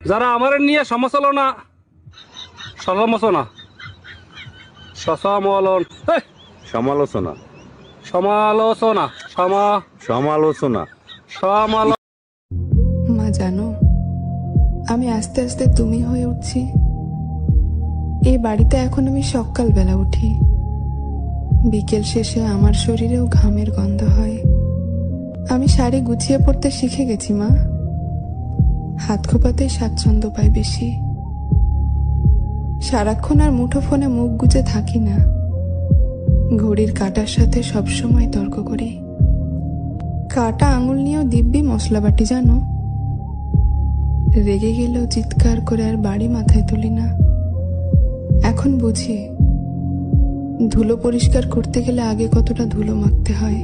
যারা আমার নিয়ে সমালোচনা সমালোচনা সমালোচনা সমালোচনা সমালোচনা সমালোচনা সমালোচনা মা জানো, আমি আস্তে আস্তে তুমি হয়ে উঠছি। এই বাড়িতে এখন আমি সকালবেলা উঠি, বিকেল শেষে আমার শরীরেও ঘামের গন্ধ হয়। আমি শাড়ি গুছিয়ে পড়তে শিখে গেছি মা, হাত খোপাতে স্বাচ্ছন্দ্য পাই বেশি। সারাক্ষণ আর মুঠো ফোনে মুখ গুজে থাকি না, ঘড়ির কাঁটার সাথে সবসময় তর্ক করি। কাটা আঙুল নিয়েও দিব্যি মশলা বাটি জানো, রেগে গেলেও চিৎকার করে আর বাড়ি মাথায় তুলি না। এখন বুঝি ধুলো পরিষ্কার করতে গেলে আগে কতটা ধুলো মাখতে হয়।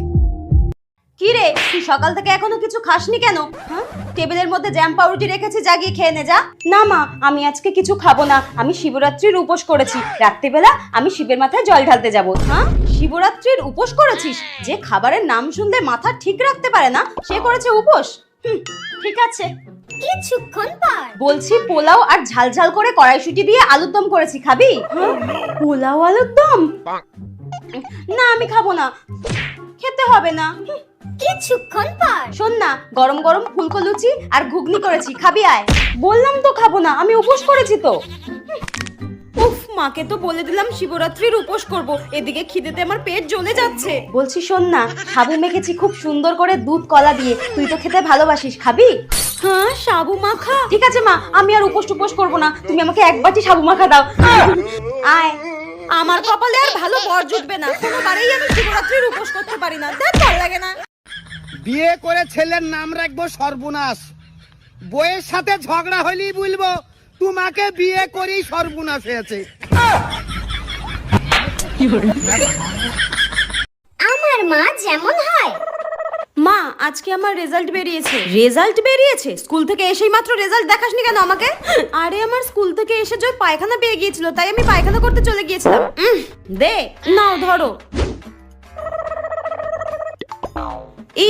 কি রে, তুই সকাল থেকে এখনো কিছু খাসনি কেন? হ্যাঁ, টেবিলের মধ্যে জ্যাম পাউরুটি রেখেছি, যা গিয়ে খেয়ে নে যা। না মা, আমি আজকে কিছু খাবো না, আমি শিবরাত্রির উপোস করেছি। রাত্রিবেলা আমি শিবের মাথায় জল ঢালতে যাব। হ্যাঁ, শিবরাত্রির উপোস করেছিস? যে খাবারের নাম শুনলে মাথা ঠিক রাখতে পারে না সে করেছে উপোস। ঠিক আছে, কিছুক্ষণ পর বলছি পোলাও আর ঝালঝাল করে কড়াইশুঁটি দিয়ে আলুর দম করেছি, খাবি? পোলাও আলুর দম? না আমি খাবো না, খেতে হবে না। কিছুক্ষণ পর শোন না, গরম গরম ফুলকো লুচি আর ঘুগনি করেছি, খাবি আয়। বললাম তো খাবো না, আমি উপোস করেছি তো। উফ, মাকে তো বলে দিলাম শিবরাত্রির উপোস করব, এদিকে খিদেতে আমার পেট জ্বলে যাচ্ছে। বলছি শোন না, সাবু মেখেছি খুব সুন্দর করে দুধ কলা দিয়ে, তুই তো খেতে ভালোবাসিস, খাবি? হ্যাঁ, সাবু মাখা? ঠিক আছে মা, আমি আর উপোস টুপোস করবো না, তুমি আমাকে এক বাটি সাবু মাখা দাও। আয়। আমার কপালে আর ভালো বর জুটবে না, কোনোবারেই আমি শিবরাত্রির উপোস করতে পারি না, দেখ ভালো লাগে না। বিয়ে করে ছেলের নাম রাখবো সর্বনাশ, বইয়ের সাথে ঝগড়া হলেই বলবো তোমাকে বিয়ে করেই সর্বনাশ হয়েছে। আমার মা যেমন হয়। মা, আজকে আমার রেজাল্ট বেরিয়েছে। রেজাল্ট বেরিয়েছে? স্কুল থেকে এসেই মাত্র রেজাল্ট দেখাসনি কেন আমাকে? আরে আমার স্কুল থেকে এসে জয় পায়খানা পেয়ে গিয়েছিল, তাই আমি পায়খানা করতে চলে গিয়েছিলাম। দে নাও ধরো।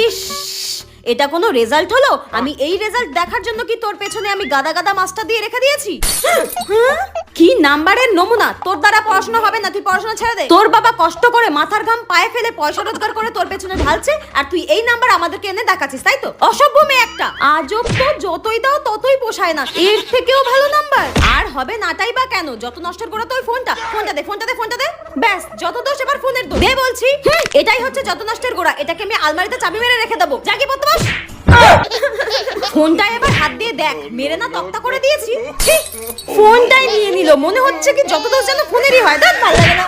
ইস, এটা কোনো রেজাল্ট হলো? আমি এই রেজাল্ট দেখার জন্য কি তোর পেছনে আমি গাদা গাদা মাস্টার দিয়ে রেখে দিয়েছি? কি নাম্বারের নমুনা! তোর দ্বারা পড়াশোনা হবে না, তুই পড়াশোনা ছেড়ে দে। তোর বাবা কষ্ট করে মাথার ঘাম পায়ে ফেলে পয়সা রোজগার করে তোর পেছনে ঢালছে, আর তুই এই নাম্বার আমাদেরকে এনে দেখাচ্ছিস, তাই তো? অসভ্য মেয়ে একটা। আজব তো, যতই দাও ততই পোষায় না, এর থেকেও ভালো নাম্বার আর হবে নাটাই বা কেন? যত নষ্টের করে তো ওই ফোনটা দে, ফোনটা দে। ব্যাস, যত দোষ এবার ফোনের দোষ। দে বলছি। এটাই হচ্ছে যত নষ্টের গোড়া, এটাকে আমি আলমারিতে চাবি মেরে রেখে দেবো, জাগি পড়তে বস। ফোনটা এবার হাত দিয়ে দেখ, মেরে না তক্তা করে দিয়েছি। ফোনটাই নিয়ে নিল, মনে হচ্ছে কি যত দোষ যেন ফোনেরই হয়। দেখ ভালো লাগে না।